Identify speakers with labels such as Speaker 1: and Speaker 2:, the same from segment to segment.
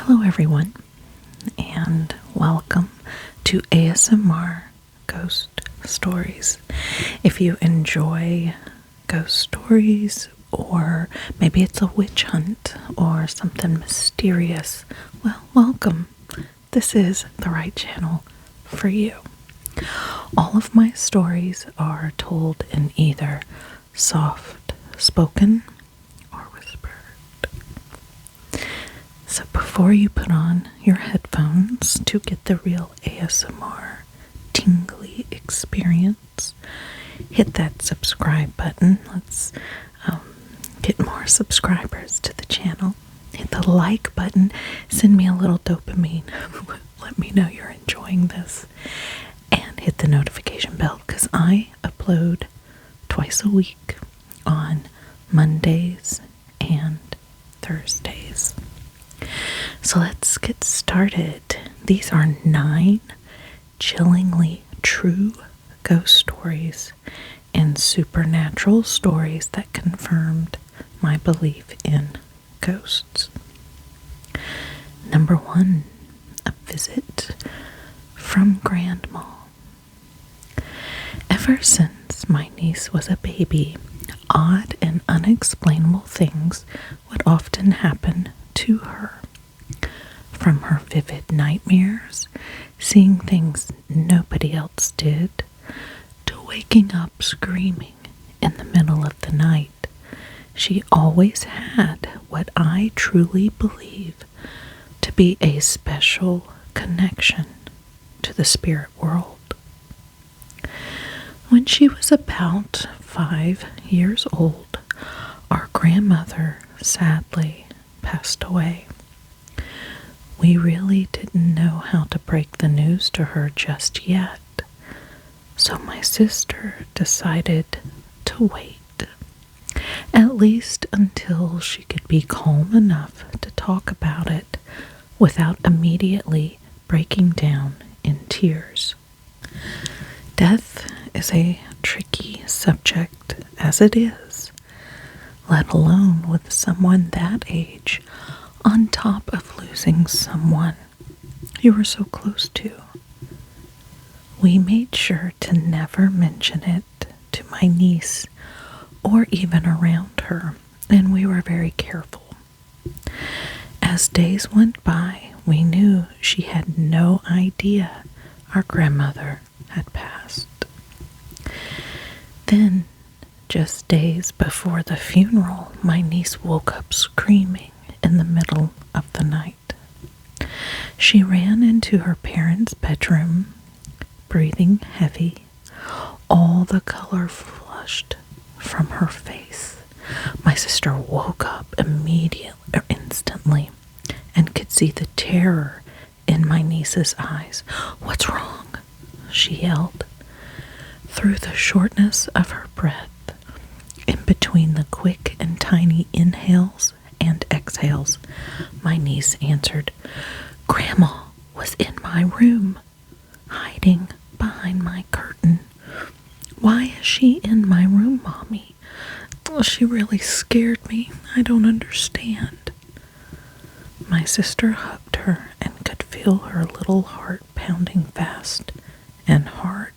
Speaker 1: Hello, everyone, and welcome to ASMR Ghost Stories. If you enjoy ghost stories, or maybe it's a witch hunt or something mysterious, well, welcome. This is the right channel for you. All of my stories are told in either soft spoken or whispered. So before you put on your headphones to get the real ASMR tingly experience, hit that subscribe button. Let's get more subscribers to the channel. Hit the like button. Send me a little dopamine. Let me know you're enjoying this. And hit the notification bell because I upload twice a week on Mondays and Thursdays. So let's get started. These are 9 chillingly true ghost stories and supernatural stories that confirmed my belief in ghosts. Number 1, a visit from Grandma. Ever since my niece was a baby, odd and unexplainable things would often happen to her. From her vivid nightmares, seeing things nobody else did, to waking up screaming in the middle of the night, she always had what I truly believe to be a special connection to the spirit world. When she was about 5 years old, our grandmother sadly passed away. We really didn't know how to break the news to her just yet, so my sister decided to wait, at least until she could be calm enough to talk about it without immediately breaking down in tears. Death is a tricky subject as it is, let alone with someone that age, on top of losing someone you were so close to. We made sure to never mention it to my niece or even around her, and we were very careful. As days went by, we knew she had no idea our grandmother had passed. Then, just days before the funeral, my niece woke up screaming in the middle of the night. She ran into her parents' bedroom, breathing heavy, all the color flushed from her face. My sister woke up instantly, and could see the terror in my niece's eyes. "What's wrong?" she yelled. Through the shortness of her breath, in between the quick and tiny inhales and exhales, my niece answered, "Grandma was in my room, hiding behind my curtain." "Why is she in my room, Mommy?" "She really scared me. I don't understand." My sister hugged her and could feel her little heart pounding fast and hard.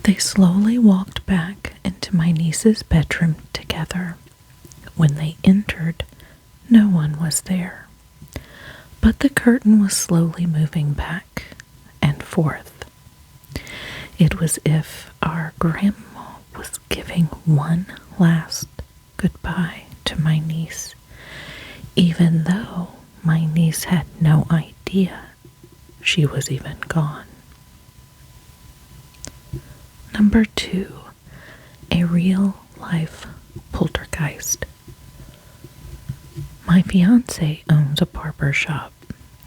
Speaker 1: They slowly walked back into my niece's bedroom together. When they entered, no one was there, but the curtain was slowly moving back and forth. It was as if our grandma was giving one last goodbye to my niece, even though my niece had no idea she was even gone. Number 2, a real-life poltergeist. My fiancé owns a barber shop,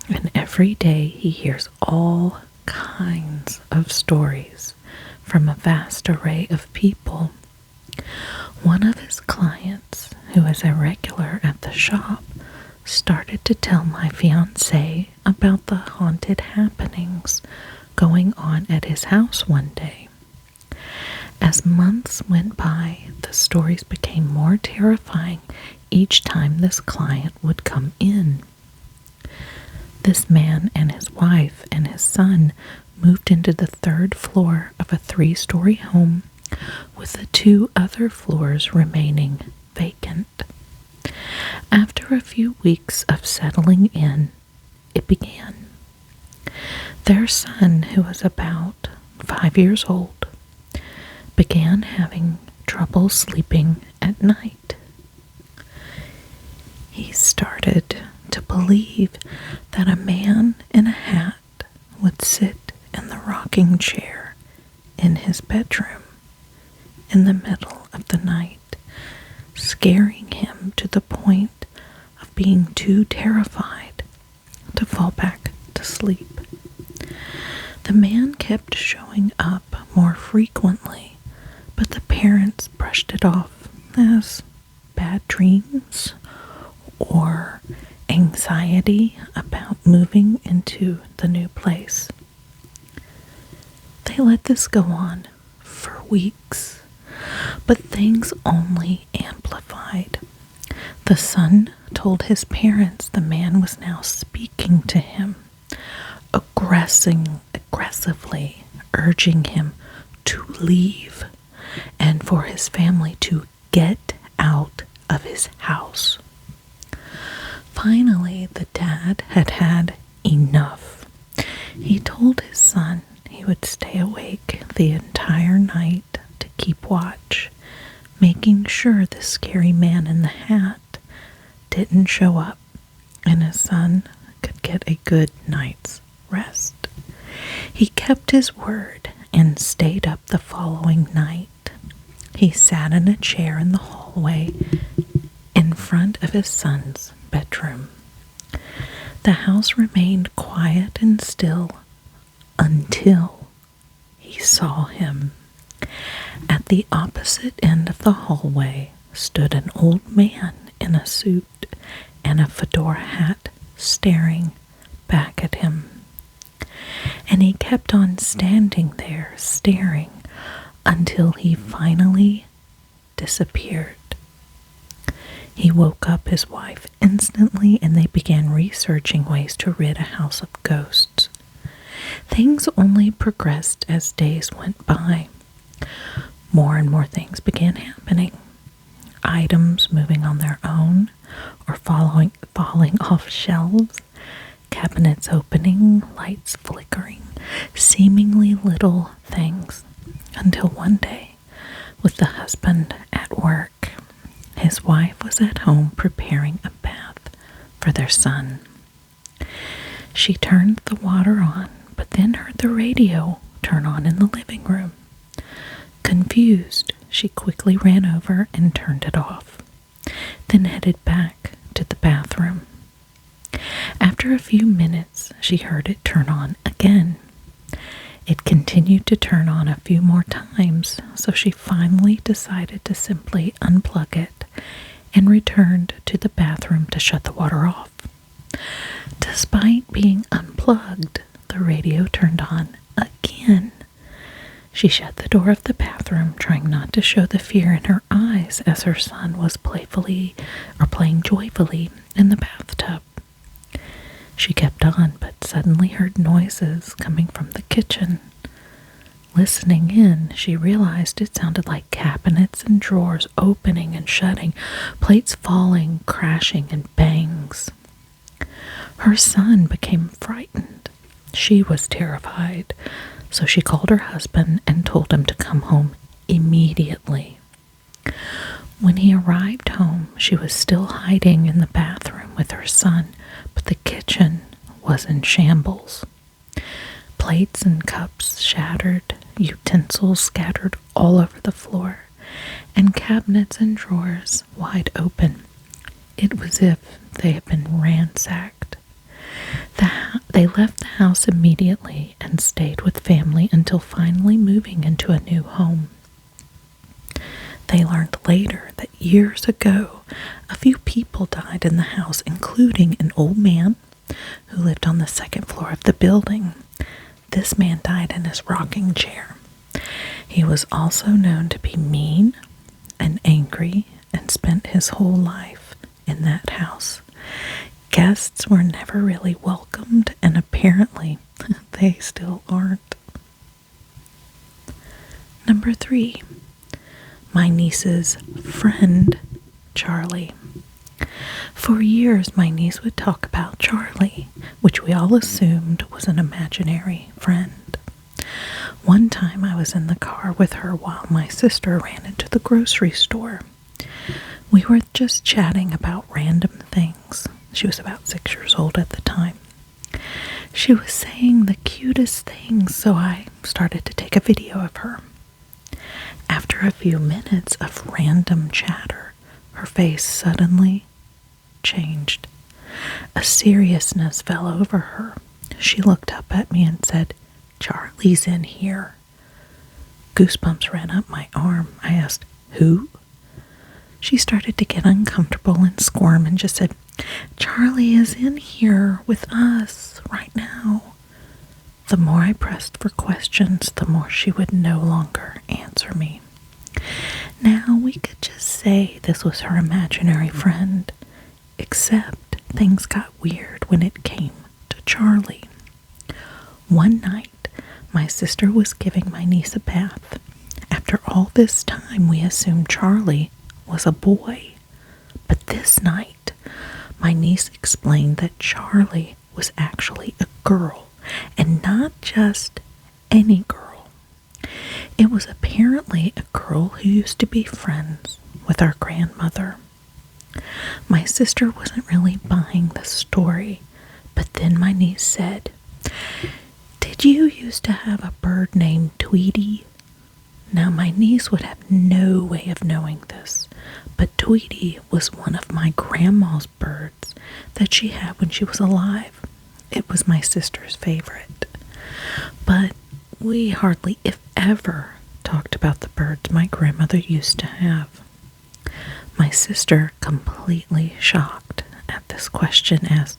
Speaker 1: and every day he hears all kinds of stories from a vast array of people. One of his clients, who is a regular at the shop, started to tell my fiancé about the haunted happenings going on at his house one day. As months went by, the stories became more terrifying each time this client would come in. This man and his wife and his son moved into the third floor of a 3-story home, with the 2 other floors remaining vacant. After a few weeks of settling in, it began. Their son, who was about 5 years old, began having trouble sleeping at night. He started to believe that a man in a hat would sit in the rocking chair in his bedroom in the middle of the night, scaring him to the point of being too terrified to fall back to sleep. The man kept showing up more frequently, but the parents brushed it off as bad dreams or anxiety about moving into the new place. They let this go on for weeks, but things only amplified. The son told his parents the man was now speaking to him, aggressively urging him to leave and for his family to get out of his house. Finally, the dad had had enough. He told his son he would stay awake the entire night to keep watch, making sure the scary man in the hat didn't show up and his son could get a good night's rest. He kept his word and stayed up the following night. He sat in a chair in the hallway in front of his son's bedroom. The house remained quiet and still until he saw him. At the opposite end of the hallway stood an old man in a suit and a fedora hat, staring back at him. And he kept on standing there, staring, until he finally disappeared. He woke up his wife instantly, and they began researching ways to rid a house of ghosts. Things only progressed as days went by. More and more things began happening. Items moving on their own or falling off shelves, cabinets opening, lights flickering, seemingly little things, until one day, with the husband at work, his wife was at home preparing a bath for their son. She turned the water on, but then heard the radio turn on in the living room. Confused, she quickly ran over and turned it off, then headed back to the bathroom. After a few minutes, she heard it turn on again. It continued to turn on a few more times, so she finally decided to simply unplug it and returned to the bathroom to shut the water off. Despite being unplugged, the radio turned on again. She shut the door of the bathroom, trying not to show the fear in her eyes as her son was playing joyfully in the bathtub. She kept on, but suddenly heard noises coming from the kitchen. Listening in, she realized it sounded like cabinets and drawers opening and shutting, plates falling, crashing, and bangs. Her son became frightened. She was terrified, so she called her husband and told him to come home immediately. When he arrived home, she was still hiding in the bathroom with her son, but the kitchen was in shambles. Plates and cups shattered, utensils scattered all over the floor, and cabinets and drawers wide open. It was as if they had been ransacked. They left the house immediately and stayed with family until finally moving into a new home. They learned later that years ago, a few people died in the house, including an old man who lived on the second floor of the building. This man died in his rocking chair. He was also known to be mean and angry and spent his whole life in that house, Guests were never really welcomed, and apparently they still aren't. Number 3, my niece's friend, Charlie. For years, my niece would talk about Charlie, which we all assumed was an imaginary friend. One time I was in the car with her while my sister ran into the grocery store. We were just chatting about random things. She was about 6 years old at the time. She was saying the cutest things, so I started to take a video of her. After a few minutes of random chatter, her face suddenly changed. A seriousness fell over her. She looked up at me and said, "Charlie's in here." Goosebumps ran up my arm. I asked, "Who?" She started to get uncomfortable and squirm and just said, "Charlie is in here with us right now." The more I pressed for questions, the more she would no longer answer me. Now we could just say this was her imaginary friend, except things got weird when it came to Charlie. One night, my sister was giving my niece a bath. After all this time, we assumed Charlie was a boy. But this night, my niece explained that Charlie was actually a girl, and not just any girl. It was apparently a girl who used to be friends with our grandmother. My sister wasn't really buying the story, but then my niece said, "Did you used to have a bird named Tweety?" Now my niece would have no way of knowing this, but Tweety was one of my grandma's birds that she had when she was alive. It was my sister's favorite. But we hardly, if ever, talked about the birds my grandmother used to have. My sister, completely shocked at this question, asked,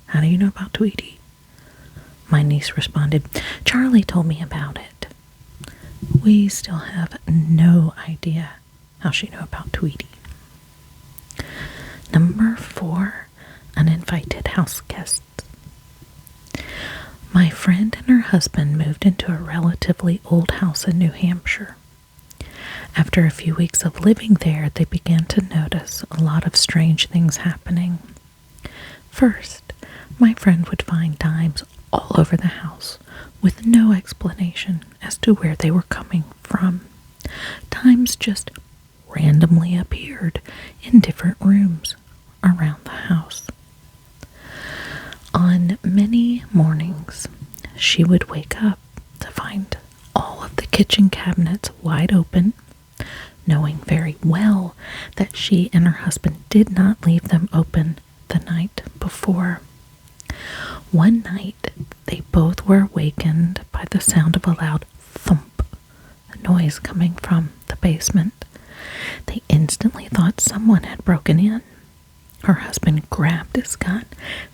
Speaker 1: "How do you know about Tweety?" My niece responded, "Charlie told me about it." We still have no idea how she knew about Tweety. Number 4, uninvited house guests. My friend and her husband moved into a relatively old house in New Hampshire. After a few weeks of living there, they began to notice a lot of strange things happening. First, my friend would find dimes all over the house with no explanation as to where they were coming from. Dimes just randomly appeared in different rooms around the house. On many mornings, she would wake up to find all of the kitchen cabinets wide open, knowing very well that she and her husband did not leave them open the night before. One night, they both were awakened by the sound of a loud thump, a noise coming from the basement. They instantly thought someone had broken in. Her husband grabbed his gun,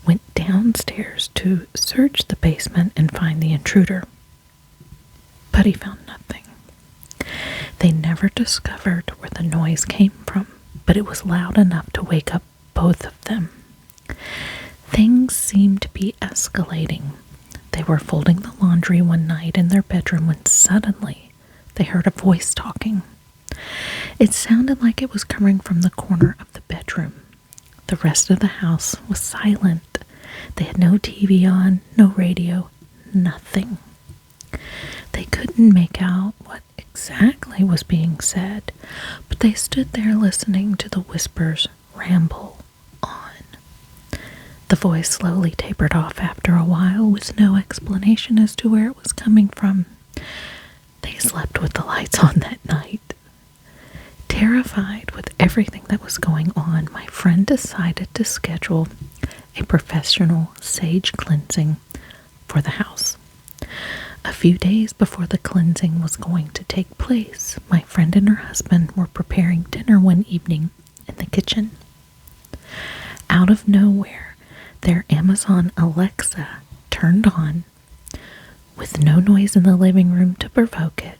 Speaker 1: went downstairs to search the basement and find the intruder. But he found nothing. They never discovered where the noise came from, but it was loud enough to wake up both of them. Things seemed to be escalating. They were folding the laundry one night in their bedroom when suddenly they heard a voice talking. It sounded like it was coming from the corner of the bedroom. The rest of the house was silent. They had no TV on, no radio, nothing. They couldn't make out what exactly was being said, but they stood there listening to the whispers ramble on. The voice slowly tapered off after a while with no explanation as to where it was coming from. They slept with the lights on that night. Terrified with everything that was going on, my friend decided to schedule a professional sage cleansing for the house. A few days before the cleansing was going to take place, my friend and her husband were preparing dinner one evening in the kitchen. Out of nowhere, their Amazon Alexa turned on, with no noise in the living room to provoke it,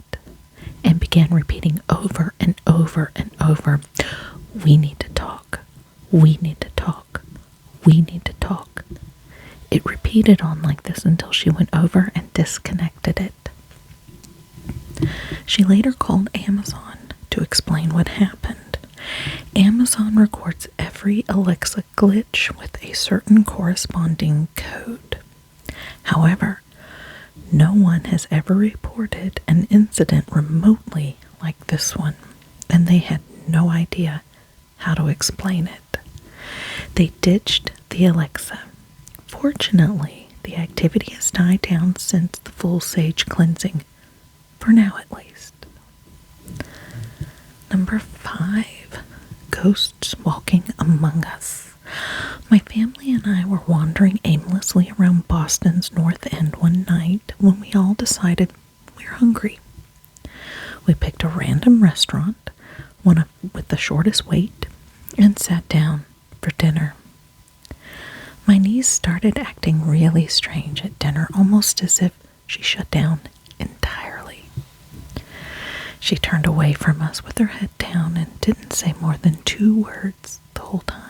Speaker 1: and began repeating over and over and over, "We need to talk. We need to talk. We need to talk. It repeated on like this until she went over and disconnected it. She later called Amazon to explain what happened. Amazon records every Alexa glitch with a certain corresponding code. However, no one has ever reported an incident remotely like this one, and they had no idea how to explain it. They ditched the Alexa. Fortunately, the activity has died down since the full sage cleansing, for now at least. Number 5, ghosts walking among us. My family and I were wandering aimlessly around Boston's North End one night when we all decided we were hungry. We picked a random restaurant, one with the shortest wait, and sat down for dinner. My niece started acting really strange at dinner, almost as if she shut down entirely. She turned away from us with her head down and didn't say more than 2 words the whole time.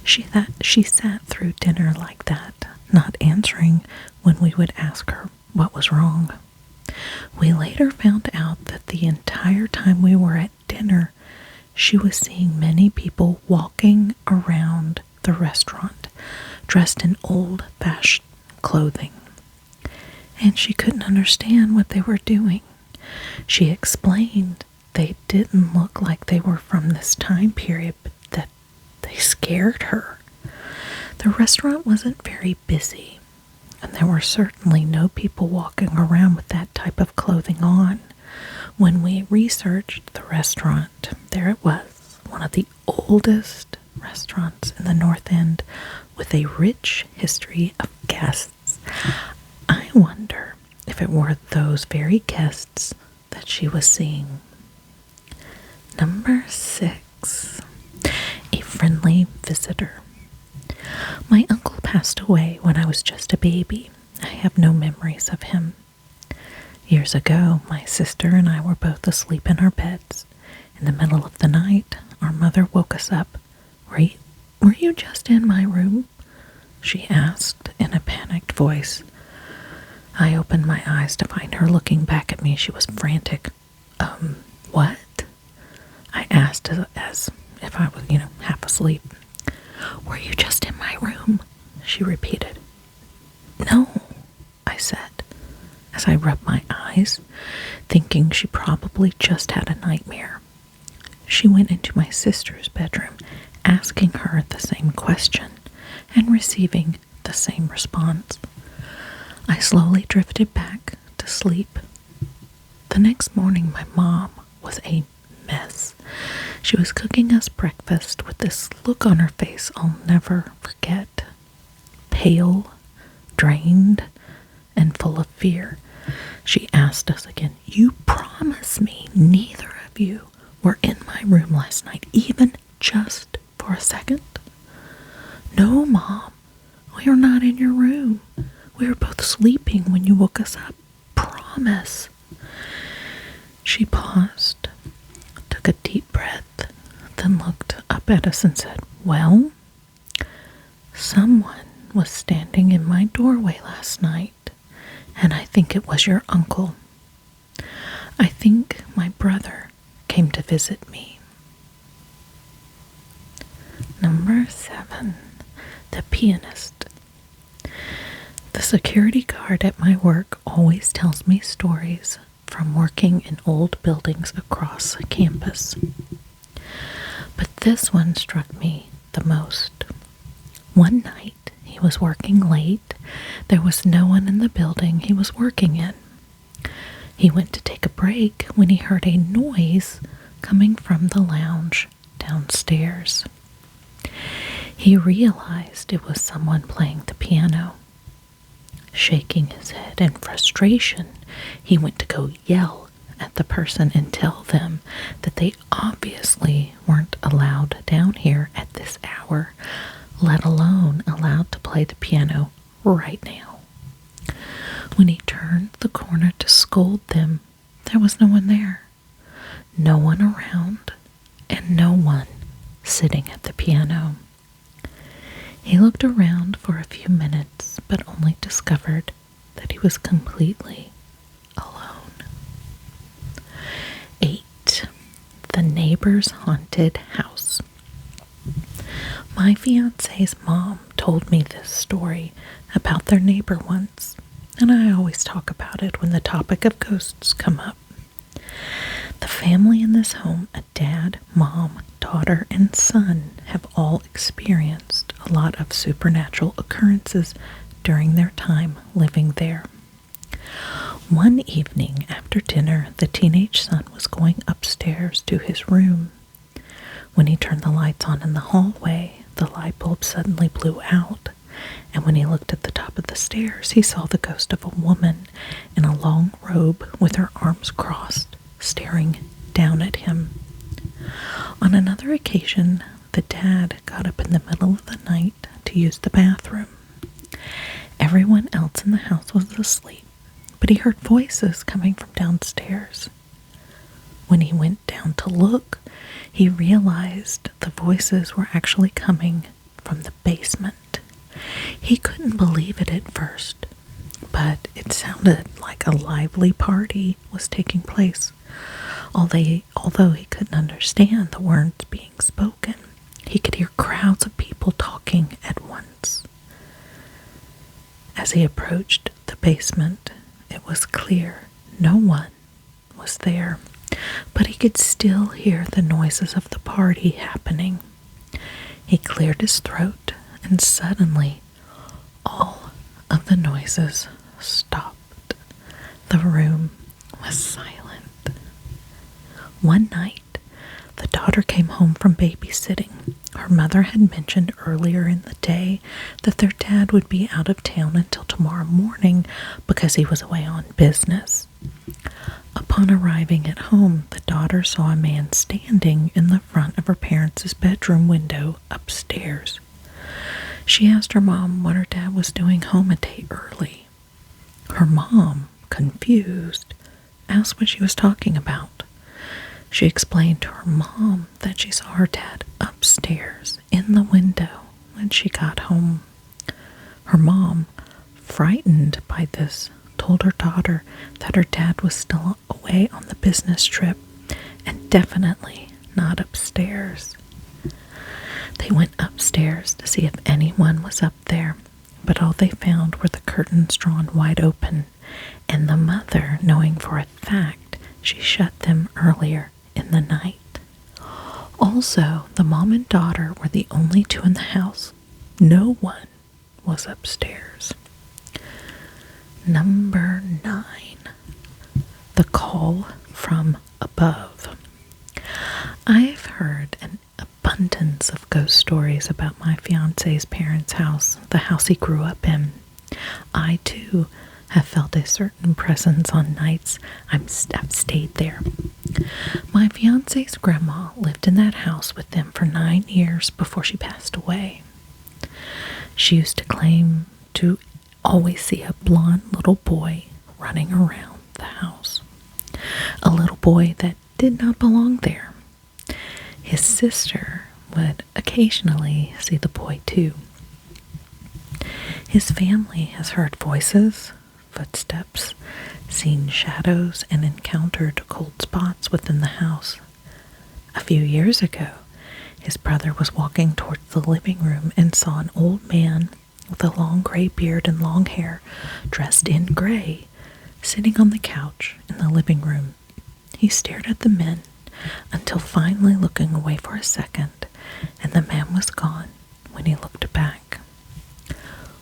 Speaker 1: She sat through dinner like that, not answering when we would ask her what was wrong. We later found out that the entire time we were at dinner, she was seeing many people walking around the restaurant, dressed in old-fashioned clothing. And she couldn't understand what they were doing. She explained they didn't look like they were from this time period, but that they scared her. The restaurant wasn't very busy, and there were certainly no people walking around with that type of clothing on. When we researched the restaurant, there it was, one of the oldest restaurants in the North End with a rich history of guests. I wonder if it were those very guests that she was seeing. Number 6, a friendly visitor. My uncle passed away when I was just a baby. I have no memories of him. Years ago, my sister and I were both asleep in our beds. In the middle of the night, our mother woke us up. Were you just in my room? She asked in a panicked voice. I opened my eyes to find her looking back at me. She was frantic. What? I asked as if I was, half asleep. Were you just in my room? She repeated. No, I said, as I rubbed my eyes, thinking she probably just had a nightmare. She went into my sister's bedroom, asking her the same question and receiving the same response. I slowly drifted back to sleep. The next morning, my mom was a mess. She was cooking us breakfast with this look on her face I'll never forget. Pale, drained, and full of fear. She asked us again, "You promise me neither of you were in my room last night, even just for a second?" "No, Mom, we are not in your room. We were both sleeping when you woke us up. Promise." She paused, took a deep breath, then looked up at us and said, "Well, someone was standing in my doorway last night, and I think it was your uncle. I think my brother came to visit me." Number 7, the pianist. The security guard at my work always tells me stories from working in old buildings across campus. But this one struck me the most. One night, he was working late. There was no one in the building he was working in. He went to take a break when he heard a noise coming from the lounge downstairs. He realized it was someone playing the piano. Shaking his head in frustration, he went to go yell at the person and tell them that they obviously weren't allowed down here at this hour, let alone allowed to play the piano right now. When he turned the corner to scold them, there was no one there. No one around, and no one sitting at the piano. He looked around for a few minutes, but only discovered that he was completely alone. 8. The Neighbor's Haunted House. My fiance's mom told me this story about their neighbor once, and I always talk about it when the topic of ghosts come up. The family in this home, a dad, mom, daughter, and son, have all experienced a lot of supernatural occurrences during their time living there. One evening after dinner, the teenage son was going upstairs to his room. When he turned the lights on in the hallway, the light bulb suddenly blew out, and when he looked at the top of the stairs, he saw the ghost of a woman in a long robe with her arms crossed, staring down at him. On another occasion, the dad got up in the middle of the night to use the bathroom. Everyone else in the house was asleep, but he heard voices coming from downstairs. When he went down to look, he realized the voices were actually coming from the basement. He couldn't believe it at first, but it sounded like a lively party was taking place. Although he couldn't understand the words being spoken, he could hear crowds of people talking at once. As he approached the basement, it was clear no one was there, but he could still hear the noises of the party happening. He cleared his throat, and suddenly all of the noises stopped. The room was silent. One night, the daughter came home from babysitting. Her mother had mentioned earlier in the day that their dad would be out of town until tomorrow morning because he was away on business. Upon arriving at home, the daughter saw a man standing in the front of her parents' bedroom window upstairs. She asked her mom what her dad was doing home a day early. Her mom, confused, asked what she was talking about. She explained to her mom that she saw her dad upstairs in the window when she got home. Her mom, frightened by this, told her daughter that her dad was still away on the business trip and definitely not upstairs. They went upstairs to see if anyone was up there, but all they found were the curtains drawn wide open, and the mother, knowing for a fact she shut them earlier in the night. Also, the mom and daughter were the only two in the house. No one was upstairs. Number 9. The Call from Above. I've heard an abundance of ghost stories about my fiance's parents' house, the house he grew up in. I, too, have felt a certain presence on nights I've stayed there. My fiance's grandma lived in that house with them for 9 years before she passed away. She used to claim to always see a blonde little boy running around the house. A little boy that did not belong there. His sister would occasionally see the boy too. His family has heard voices, footsteps, seen shadows, and encountered cold spots within the house. A few years ago, his brother was walking towards the living room and saw an old man with a long gray beard and long hair, dressed in gray, sitting on the couch in the living room. He stared at the men until finally looking away for a second, and the man was gone when he looked back.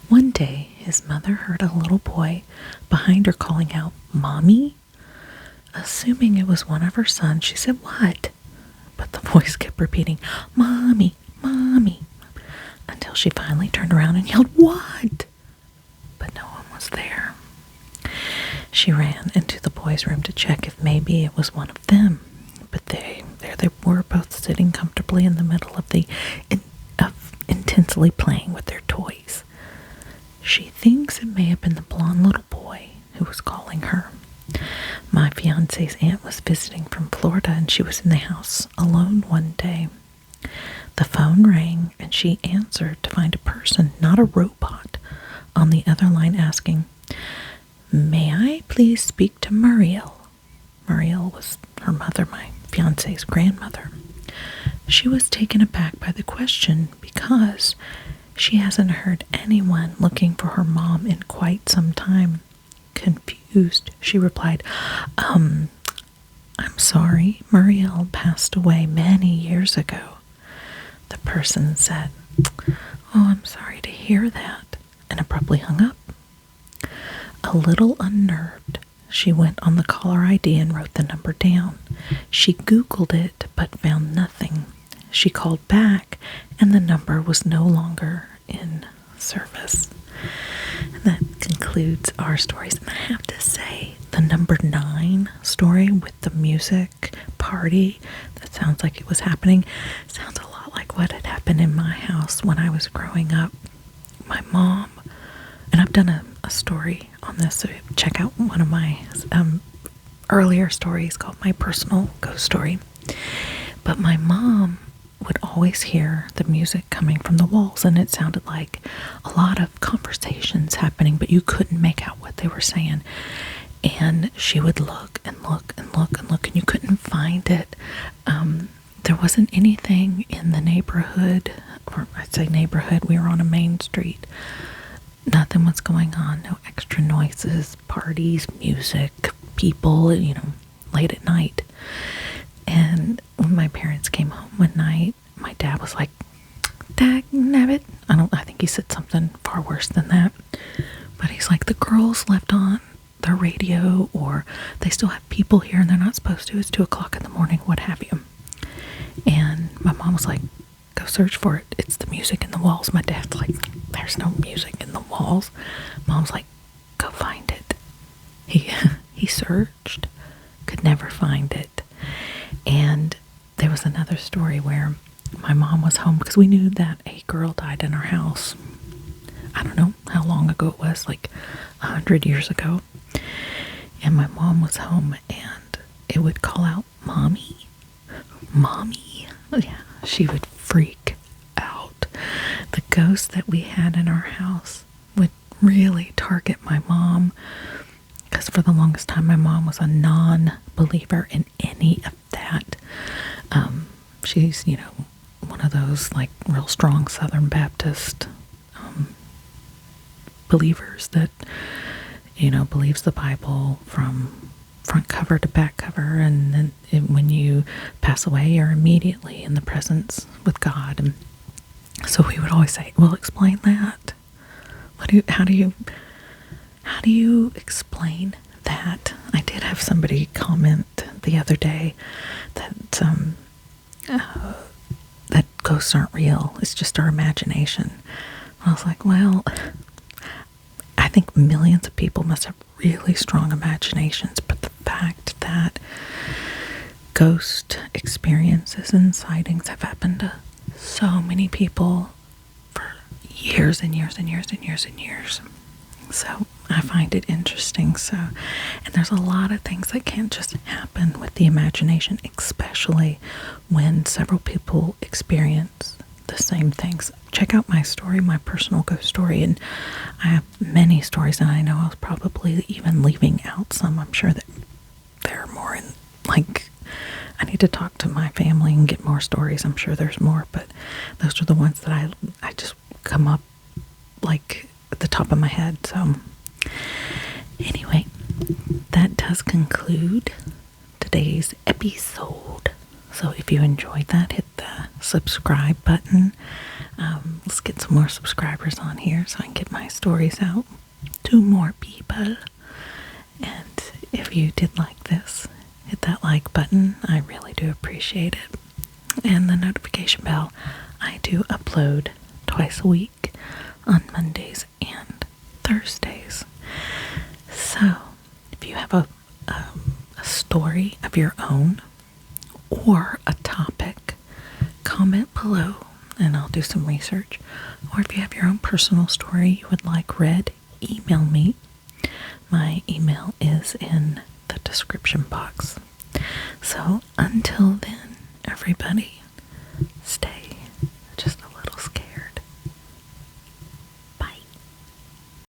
Speaker 1: One day, his mother heard a little boy behind her calling out, "Mommy?" Assuming it was one of her sons, she said, "What?" But the voice kept repeating, "Mommy, Mommy," until she finally turned around and yelled, "What?" But no one was there. She ran into the boys' room to check if maybe it was one of them, but there they were, both sitting comfortably in the middle of intensely playing with their toys. She thinks it may have been the blonde little boy who was calling her. My fiance's aunt was visiting from Florida, and she was in the house alone one day. The phone rang, and and she answered to find a person, not a robot, on the other line asking, "May I please speak to Muriel?" Muriel was her mother, my fiance's grandmother. She was taken aback by the question because she hasn't heard anyone looking for her mom in quite some time. Confused, she replied, I'm sorry, Muriel passed away many years ago." The person said, "Oh, I'm sorry to hear that," and abruptly hung up. A little unnerved, she went on the caller ID and wrote the number down. She Googled it but found nothing. She called back and the number was no longer in service. And that concludes our stories. And I have to say, the number 9 story with the music party that sounds like it was happening sounds a lot like what had happened in my house when I was growing up. My mom, and I've done a story on this, so check out one of my earlier stories called My Personal Ghost Story. But my mom would always hear the music coming from the walls, and it sounded like a lot of conversations happening, but you couldn't make out what they were saying. And she would look and look and look and look, and you couldn't find it. There wasn't anything in the neighborhood, or I'd say neighborhood, we were on a main street. Nothing was going on, no extra noises, parties, music, people, late at night. And when my parents came home one night, my dad was like, "Dagnabbit." I think he said something far worse than that. But he's like, "The girls left on their radio, or they still have people here and they're not supposed to. It's 2 o'clock in the morning, what have you." And my mom was like, "Go search for it. It's the music in the walls." My dad's like, "There's no music in the walls." Mom's like, "Go find it." He searched, could never find it. And there was another story where my mom was home because we knew that a girl died in our house. I don't know how long ago it was, like 100 years ago. And my mom was home and it would call out, "Mommy, Mommy." Yeah, she would freak out. The ghosts that we had in our house would really target my mom, because for the longest time my mom was a non-believer in any of that. She's, one of those like real strong Southern Baptist believers that, believes the Bible from front cover to back cover, and then when you pass away, you're immediately in the presence with God. And so we would always say, "Well, explain that. How do you explain that?" I did have somebody comment the other day that that ghosts aren't real. It's just our imagination. I was like, well, I think millions of people must have really strong imaginations, but the fact that ghost experiences and sightings have happened to so many people for years and years and years and years and years. So I find it interesting. And there's a lot of things that can't just happen with the imagination, especially when several people experience the same things. Check out my story, My Personal Ghost Story, and I have many stories, and I know I was probably even leaving out some. I'm sure that there are more, and I need to talk to my family and get more stories. I'm sure there's more, but those are the ones that I just come up like at the top of my head. So anyway, that does conclude today's episode. So if you enjoyed that, hit the subscribe button. Let's get some more subscribers on here so I can get my stories out to more people. And if you did like this, hit that like button. I really do appreciate it. And the notification bell. I do upload twice a week on Mondays and Thursdays. So if you have a story of your own or a topic, comment below and I'll do some research. Or if you have your own personal story you would like read, email me. My email is in the description box. So until then, everybody, stay